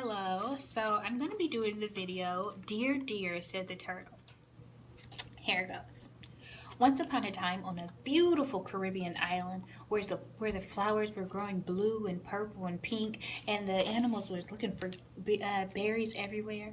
Hello, so I'm going to be doing the video, Dear Dear, said the turtle. Here it goes. Once upon a time on a beautiful Caribbean island where the flowers were growing blue and purple and pink and the animals were looking for berries everywhere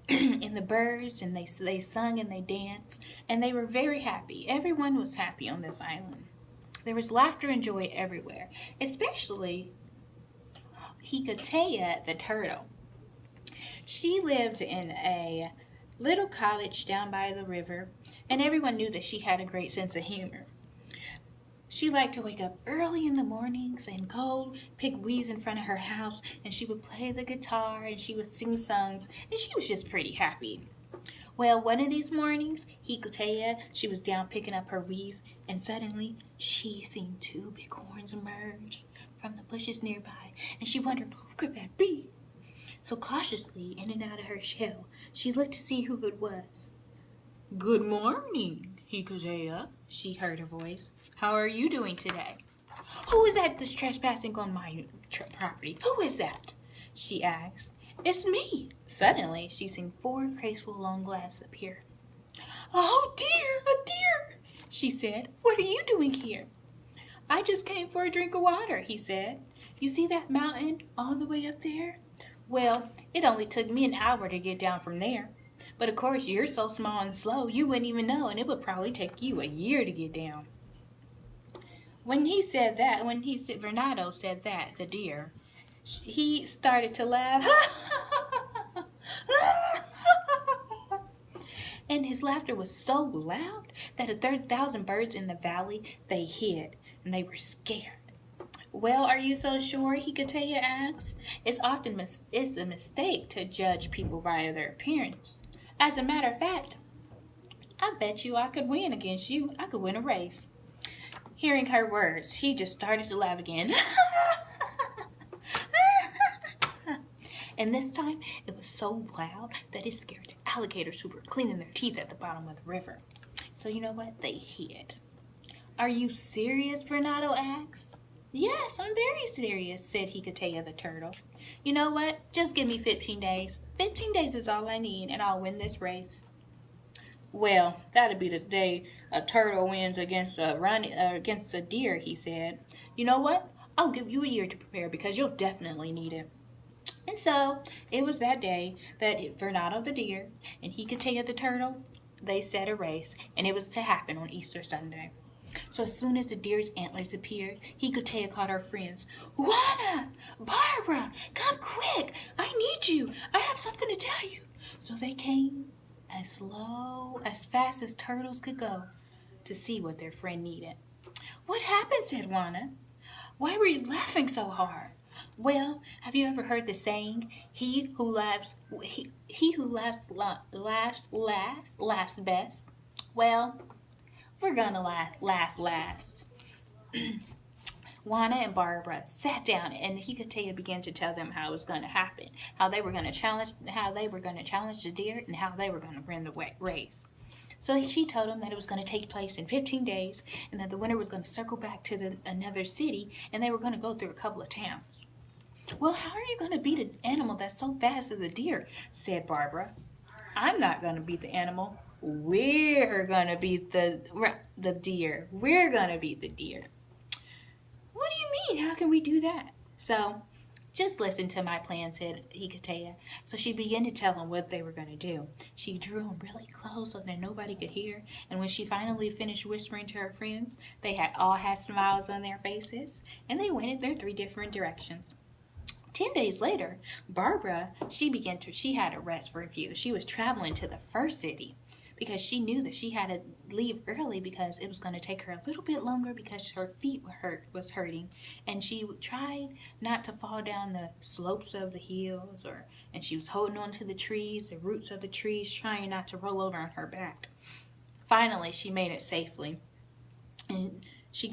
and the birds and they sung and they danced and they were very happy. Everyone was happy on this island. There was laughter and joy everywhere, especially Hikatea the turtle. She lived in a little cottage down by the river, and everyone knew that she had a great sense of humor. She liked to wake up early in the mornings and go pick weeds in front of her house, and she would play the guitar and she would sing songs, and she was just pretty happy. Well, one of these mornings, Hikatea, she was down picking up her weeds, and suddenly she seen two bighorns emerge from the bushes nearby, and she wondered, who could that be? So cautiously, in and out of her shell, she looked to see who it was. "Good morning, Hikatea," she heard a voice. "How are you doing today?" "Who is that that's trespassing on my property? Who is that?" she asked. "It's me." Suddenly, she seen four graceful long legs appear. "Oh dear, a deer," she said. "What are you doing here?" "I just came for a drink of water," he said. "You see that mountain all the way up there? Well, it only took me an hour to get down from there. But of course, you're so small and slow, you wouldn't even know, and it would probably take you a year to get down." When Bernardo said that, the deer, he started to laugh. And his laughter was so loud that 30,000 birds in the valley, they hid, and they were scared. "Well, are you so sure?" Hikatea asked. It's a mistake to judge people by their appearance. As a matter of fact, I bet you I could win against you. I could win a race. Hearing her words, he just started to laugh again. And this time, it was so loud that it scared the alligators who were cleaning their teeth at the bottom of the river. So you know what? They hid. "Are you serious?" Bernardo asked. "Yes, I'm very serious," said Hikatea the turtle. "You know what? Just give me 15 days. 15 days is all I need, and I'll win this race." "Well, that'll be the day a turtle wins against a deer," he said. "You know what? I'll give you a year to prepare because you'll definitely need it." And so it was that day that Bernardo the deer and Hikatea the turtle, they set a race, and it was to happen on Easter Sunday. So as soon as the deer's antlers appeared, Hikatea called her friends. "Juana, Barbara, come quick. I need you. I have something to tell you." So they came as fast as turtles could go to see what their friend needed. "What happened?" said Juana. "Why were you laughing so hard?" "Well, have you ever heard the saying, he who laughs laughs best? Well, we're gonna laugh last." Juana and Barbara sat down, and Hikatea began to tell them how it was going to happen, how they were going to challenge the deer, and how they were going to win the race. So she told them that it was going to take place in 15 days, and that the winner was going to circle back to another city, and they were going to go through a couple of towns. "Well, how are you going to beat an animal that's so fast as a deer?" said Barbara. "I'm not going to beat the animal. We're going to beat the deer. We're going to beat the deer." "What do you mean? How can we do that?" "So, just listen to my plan," said Hikatea. So she began to tell them what they were going to do. She drew them really close so that nobody could hear. And when she finally finished whispering to her friends, they all had smiles on their faces. And they went in their 3 different directions. 10 days later, Barbara, she had to rest for a few. She was traveling to the first city because she knew that she had to leave early because it was going to take her a little bit longer because her feet was hurting, and she tried not to fall down the slopes of the hills, and she was holding on to the roots of the trees, trying not to roll over on her back. Finally, she made it safely, and she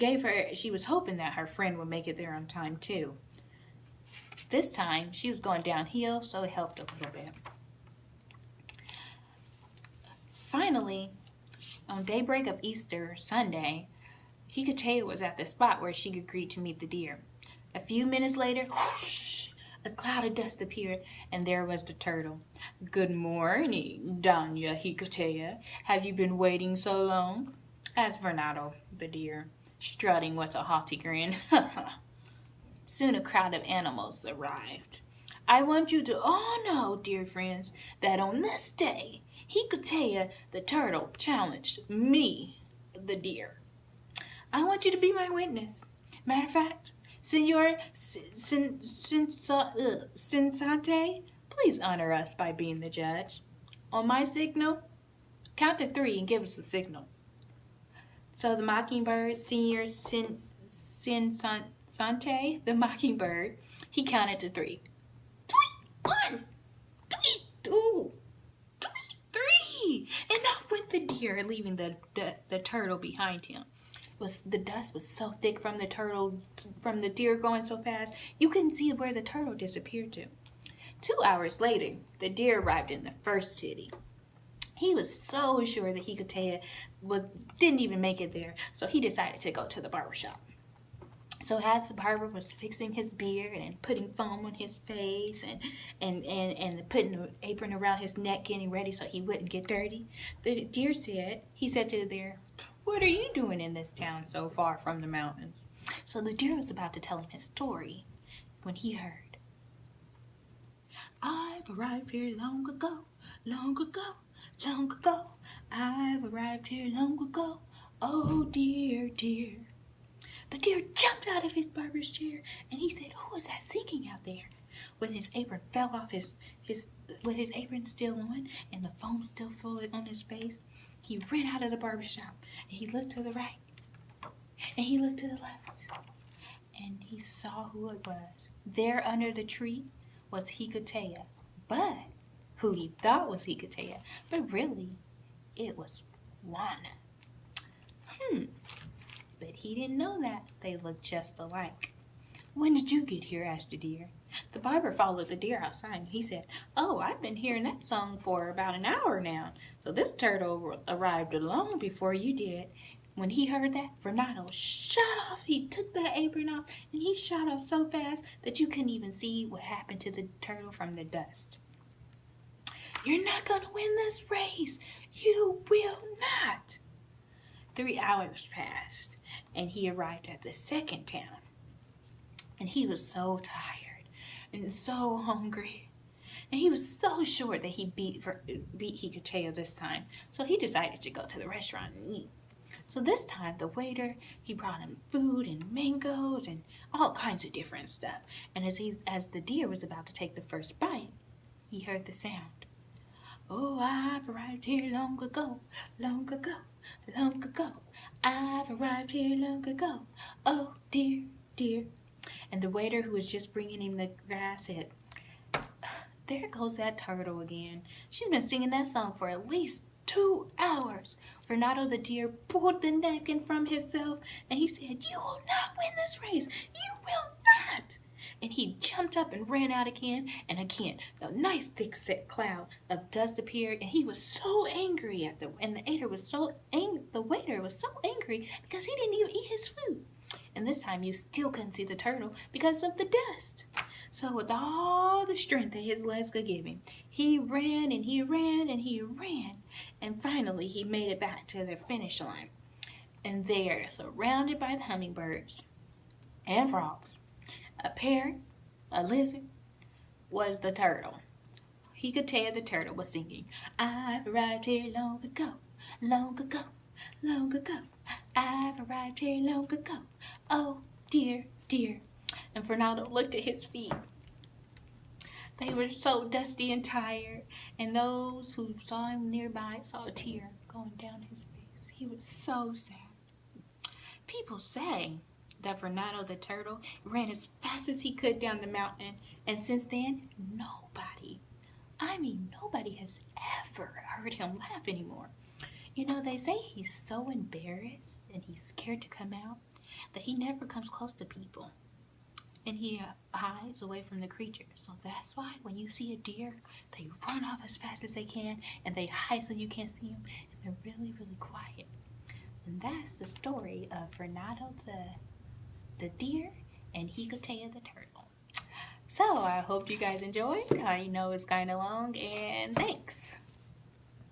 was hoping that her friend would make it there on time too. This time, she was going downhill, so it helped a little bit. Finally, on daybreak of Easter Sunday, Hikatea was at the spot where she agreed to meet the deer. A few minutes later, whoosh, a cloud of dust appeared, and there was the turtle. "Good morning, Doña Hicotea. Have you been waiting so long?" asked Bernardo the deer, strutting with a haughty grin. Soon a crowd of animals arrived. "I want you to all know, dear friends, that on this day, Hicotea the turtle challenged me, the deer. I want you to be my witness. Matter of fact, Senor Sensate, please honor us by being the judge. On my signal, count to 3 and give us a signal." So the mockingbird, Senor Sensante, the mockingbird, he counted to 3. 1, 2, 3, and off went the deer, leaving the turtle behind him. The dust was so thick from the deer going so fast, you couldn't see where the turtle disappeared to. 2 hours later, the deer arrived in the first city. He was so sure that Hicotea didn't even make it there, so he decided to go to the barber shop. So as the barber was fixing his beard and putting foam on his face and putting an apron around his neck, getting ready so he wouldn't get dirty, the deer said to the deer, "What are you doing in this town so far from the mountains?" So the deer was about to tell him his story when he heard, "I've arrived here long ago, long ago, long ago. I've arrived here long ago. Oh dear, dear." The deer jumped out of his barber's chair and he said, "Who is that singing out there?" When his apron fell off with his apron still on and the foam still full on his face, he ran out of the barber shop and he looked to the right and he looked to the left and he saw who it was. There under the tree was Hicotea, but who he thought was Hicotea, but really it was Juana. But he didn't know that they looked just alike. "When did you get here?" asked the deer. The barber followed the deer outside and he said, "Oh, I've been hearing that song for about an hour now. So this turtle arrived long before you did." When he heard that, Fernando shot off. He took the apron off and he shot off so fast that you couldn't even see what happened to the turtle from the dust. "You're not going to win this race. You will not." 3 hours passed and he arrived at the second town. And he was so tired and so hungry. And he was so sure that he beat Hicotea this time. So he decided to go to the restaurant and eat. So this time the waiter, he brought him food and mangoes and all kinds of different stuff. And as the deer was about to take the first bite, he heard the sound. "Oh, I've arrived here long ago, long ago, long ago. I've arrived here long ago. Oh, dear, dear." And the waiter who was just bringing him the grass said, "There goes that turtle again. She's been singing that song for at least 2 hours. Fernando the deer pulled the napkin from himself and he said, "You will not win this race. You will not." And he jumped up and ran out again, and again a nice thick set cloud of dust appeared, and he was so angry the waiter was so angry because he didn't even eat his food. And this time you still couldn't see the turtle because of the dust. So with all the strength that his legs could give him, he ran and he ran and he ran, and finally he made it back to the finish line. And there, surrounded by the hummingbirds and frogs, a parrot, a lizard, was the turtle. Hicotea the turtle was singing, "I've arrived here long ago, long ago, long ago. I've arrived here long ago. Oh, dear, dear." And Fernando looked at his feet. They were so dusty and tired, and those who saw him nearby saw a tear going down his face. He was so sad. People say that Fernando the turtle ran as fast as he could down the mountain, and since then, nobody has ever heard him laugh anymore. You know, they say he's so embarrassed and he's scared to come out that he never comes close to people. And he hides away from the creature. So that's why when you see a deer, they run off as fast as they can and they hide so you can't see them. And they're really, really quiet. And that's the story of Fernando the deer and Hicotea the turtle. So I hope you guys enjoyed. I know it's kind of long, and thanks.